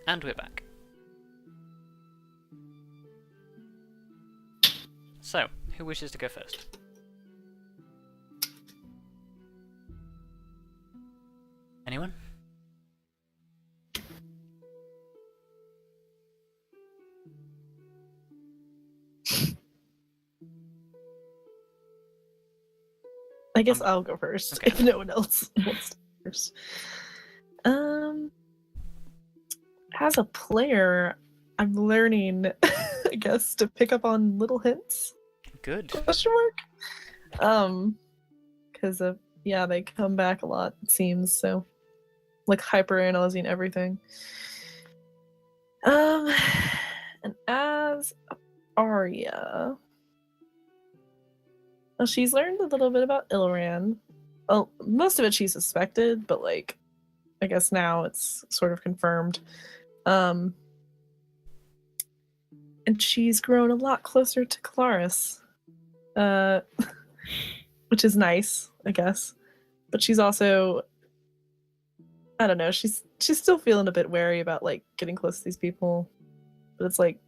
And we're back. So, who wishes to go first? Anyone? I guess I'll go first, okay. if no one else wants to go first. As a player, I'm learning, I guess, to pick up on little hints. Good. Question mark? Because yeah, they come back a lot, it seems, so like hyper-analyzing everything. And as Arya, well, she's learned a little bit about Illiran. Well, most of it she suspected, but like, I guess now it's sort of confirmed. And she's grown a lot closer to Kelariis, which is nice, I guess. But she's also, I don't know, she's still feeling a bit wary about like getting close to these people, but it's like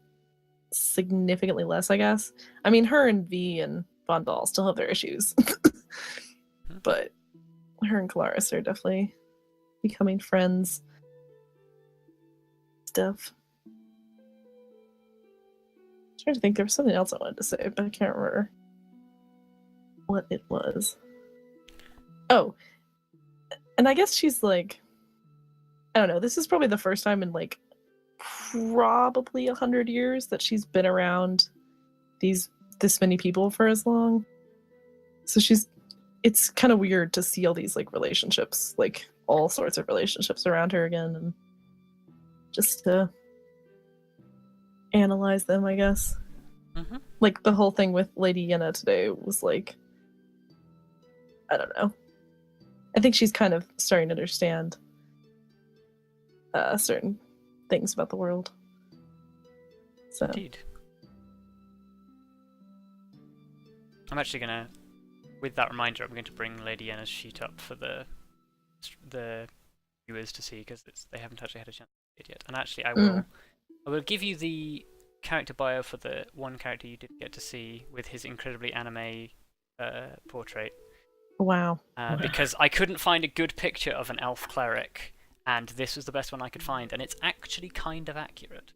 significantly less, I guess. I mean, her and V and Vondal still have their issues, but her and Kelariis are definitely becoming friends. Stuff. I'm trying to think, there was something else I wanted to say, but I can't remember what it was. Oh, and I guess she's like, I don't know, this is probably the first time in like probably 100 years that she's been around this many people for as long. So it's kind of weird to see all these like relationships, like all sorts of relationships around her again, and just to analyze them, I guess. Mm-hmm. Like the whole thing with Lady Yenna today was like, I don't know. I think she's kind of starting to understand certain things about the world. So. Indeed. I'm actually gonna, with that reminder, I'm going to bring Lady Yenna's sheet up for the viewers to see, because they haven't actually had a chance to see it yet. And actually, I will give you the character bio for the one character you didn't get to see with his incredibly anime portrait. Wow. Because I couldn't find a good picture of an elf cleric, and this was the best one I could find, and it's actually kind of accurate.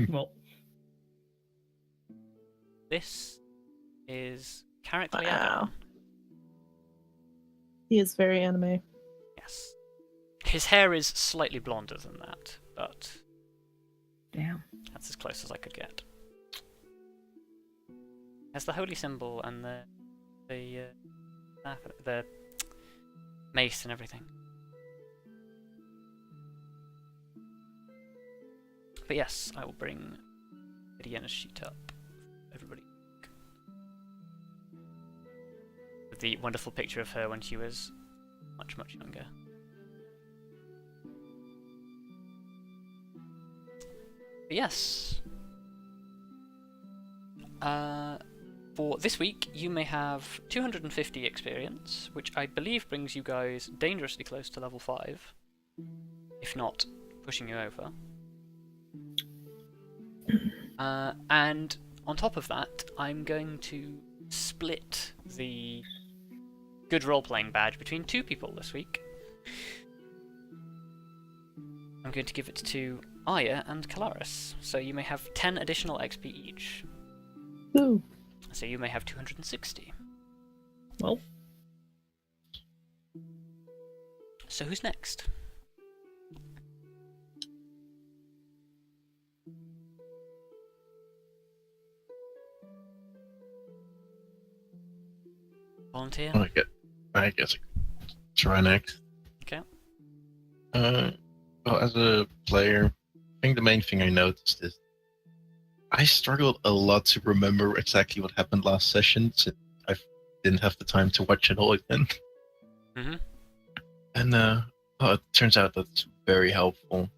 Well, this is character wow. He is very anime. Yes. His hair is slightly blonder than that, but damn, that's as close as I could get. Has the holy symbol and the mace and everything. But yes, I will bring Yenna's sheet up. Everybody. With the wonderful picture of her when she was much, much younger. But yes. For this week, you may have 250 experience, which I believe brings you guys dangerously close to level 5, if not pushing you over. And on top of that, I'm going to split the good role-playing badge between 2 people this week. I'm going to give it to Arya and Kelariis, so you may have 10 additional XP each. Ooh. So you may have 260. Well. So who's next? Volunteer? Oh, I guess I could try next. Okay. Well, as a player, I think the main thing I noticed is I struggled a lot to remember exactly what happened last session, since I didn't have the time to watch it all again. Mm-hmm. And it turns out that's very helpful.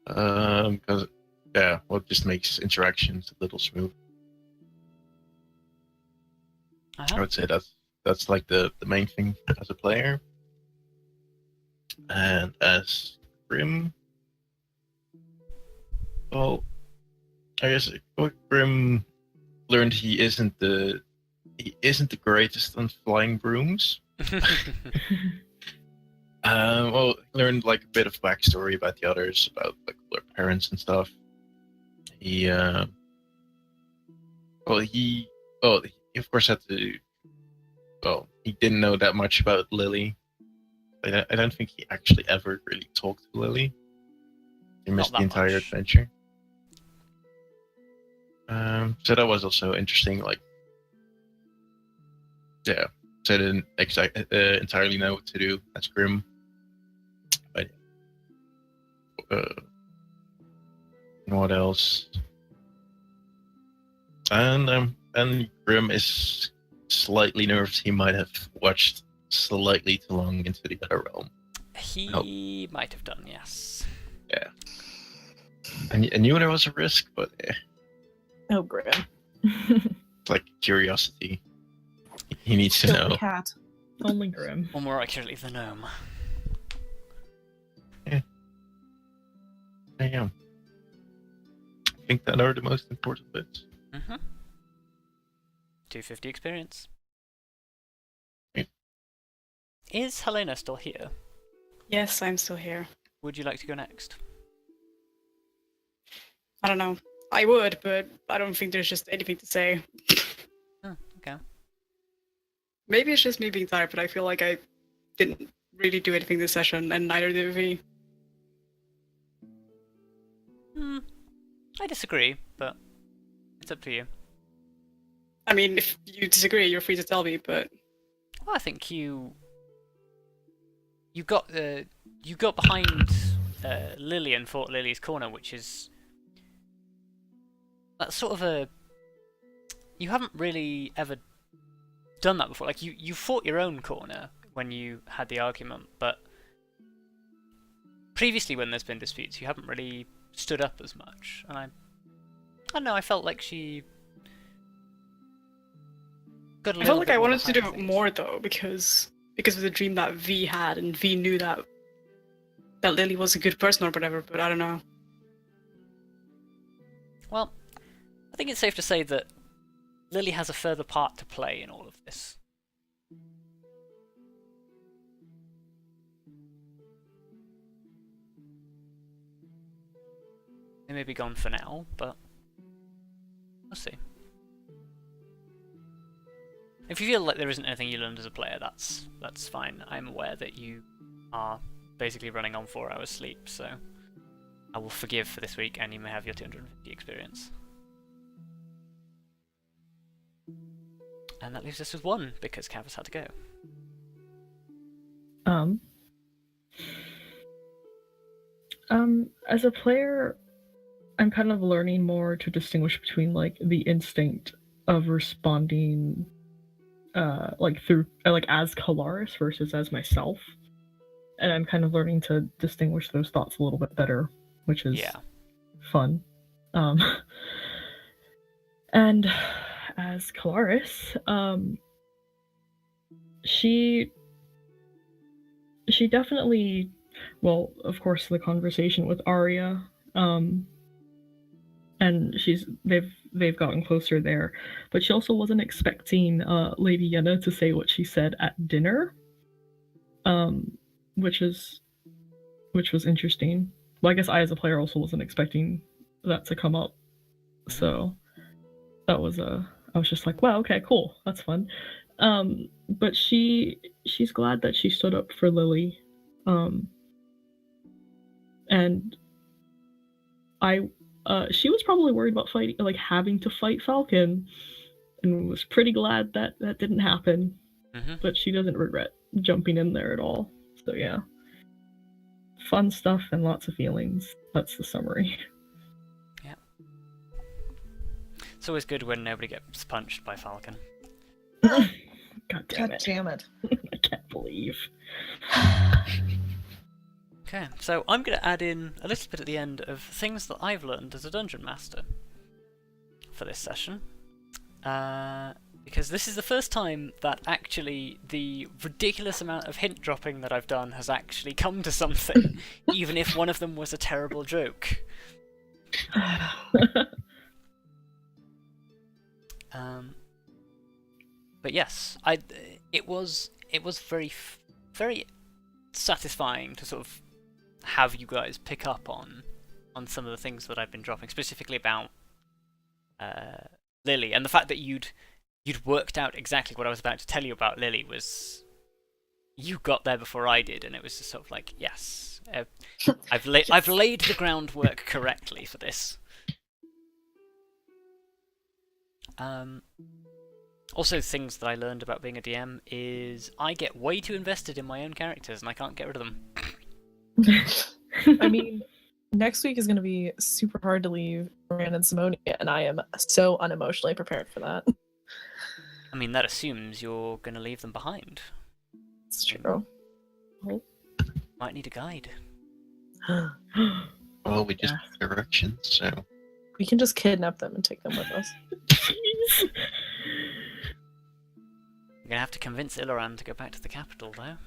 Because it just makes interactions a little smooth. I would say that's like the main thing as a player. And as Grim, well, I guess Grim learned he isn't the greatest on flying brooms. Well, learned like a bit of backstory about the others, about like their parents and stuff. He of course had to. Well, he didn't know that much about Lily. I don't think he actually ever really talked to Lily. He missed the entire adventure. So that was also interesting. Like, yeah, so I didn't entirely know what to do as Grim. But what else? And Grim is slightly nervous. He might have watched slightly too long into the other realm. He might have done, yes. Yeah. I knew there was a risk, but Oh, Grim. it's like curiosity. He needs to know. Cat. Only Grim. Or more accurately, the gnome. I am. I think that are the most important bits. 250 experience. Okay. Is Helena still here? Yes, I'm still here. Would you like to go next? I don't know. I would, but I don't think there's just anything to say. Oh, okay. Maybe it's just me being tired, but I feel like I didn't really do anything this session, and neither did we. I disagree, but it's up to you. I mean, if you disagree, you're free to tell me, but... Well, I think you got behind Lily and fought Lily's corner, which is that's sort of a you haven't really ever done that before. Like you fought your own corner when you had the argument, but previously when there's been disputes, you haven't really stood up as much. And I don't know. I felt like she. I felt like I wanted to do it more though, because of the dream that V had, and V knew that Lily was a good person or whatever, but I don't know. Well, I think it's safe to say that Lily has a further part to play in all of this. They may be gone for now, but we'll see. If you feel like there isn't anything you learned as a player, that's fine. I'm aware that you are basically running on 4 hours sleep, so I will forgive for this week, and you may have your 250 experience. And that leaves us with 1, because Cav has had to go. As a player, I'm kind of learning more to distinguish between like the instinct of responding as Kelariis versus as myself, and I'm kind of learning to distinguish those thoughts a little bit better, which is fun. And as Kelariis, she definitely, well, of course, the conversation with Arya, and they've gotten closer there, but she also wasn't expecting Lady Yenna to say what she said at dinner, which was interesting. Well, I guess I as a player also wasn't expecting that to come up, so that was I was just like, wow, okay, cool, that's fun. But she's glad that she stood up for Lily, and she was probably worried about fighting, like having to fight Falcon, and was pretty glad that didn't happen. But she doesn't regret jumping in there at all. So yeah, fun stuff and lots of feelings. That's the summary. Yeah. It's always good when nobody gets punched by Falcon. God damn it. I can't believe. Okay, so I'm going to add in a little bit at the end of things that I've learned as a Dungeon Master for this session. because this is the first time that actually the ridiculous amount of hint dropping that I've done has actually come to something, even if one of them was a terrible joke. But yes, it was very satisfying to sort of have you guys pick up on some of the things that I've been dropping, specifically about Lily, and the fact that you'd worked out exactly what I was about to tell you about Lily was, you got there before I did, and it was just sort of like, yes, I've laid the groundwork correctly for this. Also, things that I learned about being a DM is I get way too invested in my own characters and I can't get rid of them. I mean, next week is going to be super hard to leave Rand and Simonia, and I am so unemotionally prepared for that. I mean, that assumes you're going to leave them behind. It's true. Might need a guide. Well, we just have directions, so... We can just kidnap them and take them with us. Jeez. You're going to have to convince Iloran to go back to the capital, though.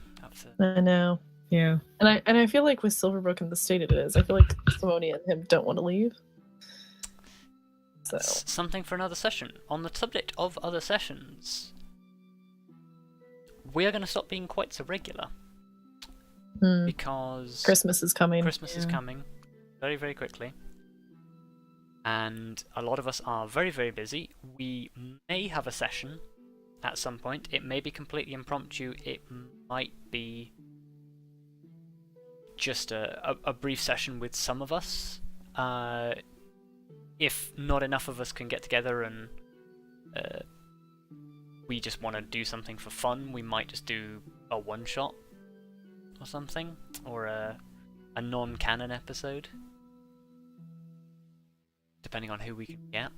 I know. Yeah. And I feel like with Silverbrook and the state it is, I feel like Simonia and him don't want to leave. So. That's something for another session. On the subject of other sessions, we are going to stop being quite so regular. Because Christmas is coming. Christmas is coming very, very quickly. And a lot of us are very, very busy. We may have a session at some point. It may be completely impromptu. It might be just a brief session with some of us. If not enough of us can get together and we just want to do something for fun, we might just do a one-shot or something, or a non-canon episode, depending on who we can get.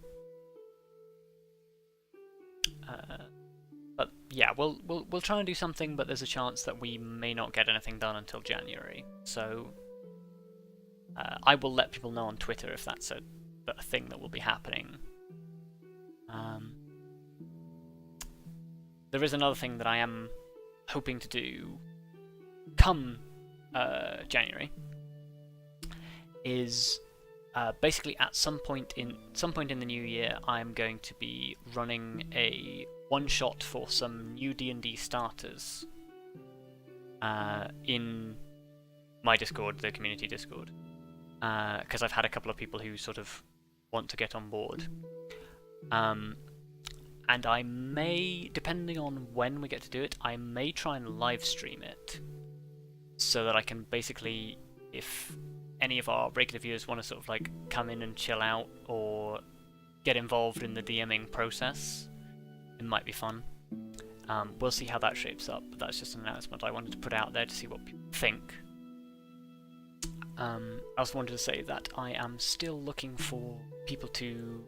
But yeah, we'll try and do something, but there's a chance that we may not get anything done until January. So I will let people know on Twitter if that's a thing that will be happening. There is another thing that I am hoping to do come January, is basically at some point in the new year, I'm going to be running a one-shot for some new D&D starters in my Discord, the community Discord, because I've had a couple of people who sort of want to get on board. And I may, depending on when we get to do it, I may try and live stream it, so that I can basically, if any of our regular viewers want to sort of like come in and chill out or get involved in the DMing process, it might be fun. We'll see how that shapes up, but that's just an announcement I wanted to put out there to see what people think. I also wanted to say that I am still looking for people to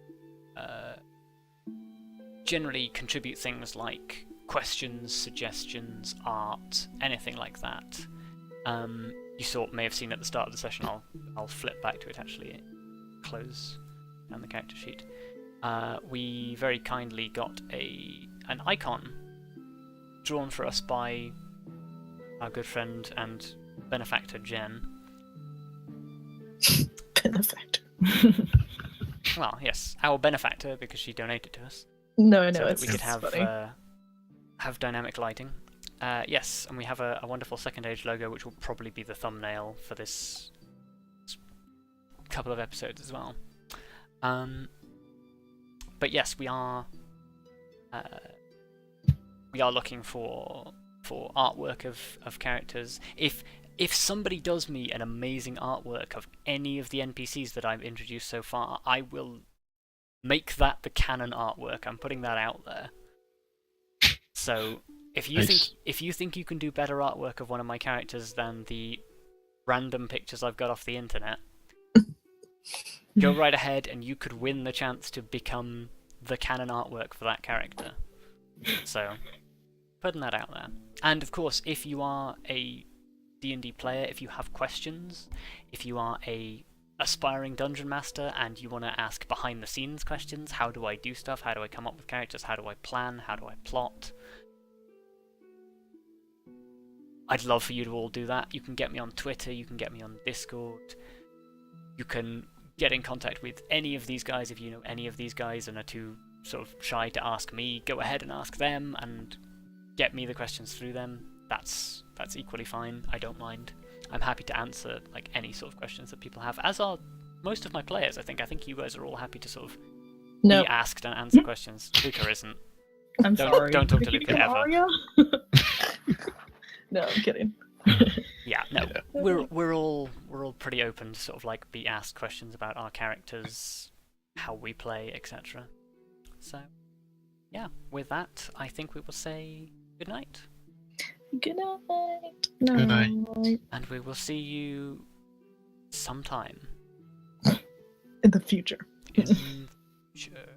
generally contribute things like questions, suggestions, art, anything like that. You may have seen at the start of the session, I'll flip back to it actually, close down the character sheet. We very kindly got an icon drawn for us by our good friend and benefactor Jen. Benefactor. Well, yes, our benefactor, because she donated to us. No, I know, so it's that we could funny. have dynamic lighting. Yes, and we have a wonderful Second Age logo, which will probably be the thumbnail for this couple of episodes as well. But yes, we are looking for artwork of characters. If somebody does me an amazing artwork of any of the NPCs that I've introduced so far, I will make that the canon artwork. I'm putting that out there. So if you think you can do better artwork of one of my characters than the random pictures I've got off the internet, go right ahead, and you could win the chance to become the canon artwork for that character. So putting that out there. And of course, if you are a D&D player, if you have questions, if you are a aspiring dungeon master and you want to ask behind the scenes questions, how do I do stuff, how do I come up with characters, how do I plan, how do I plot, I'd love for you to all do that. You can get me on Twitter, you can get me on Discord, you can get in contact with any of these guys if you know any of these guys and are too sort of shy to ask me. Go ahead and ask them and get me the questions through them. That's equally fine. I don't mind. I'm happy to answer like any sort of questions that people have, as are most of my players. I think you guys are all happy to sort of No. be asked and answer questions. Luka isn't. I'm sorry. Don't talk to Did you Luka become ever. Arya? No, I'm kidding. Yeah, no, Yeah. we're all pretty open to sort of like be asked questions about our characters, how we play, etc. So, yeah, with that, I think we will say good night, Good night. Good night. and we will see you sometime In the future. in future.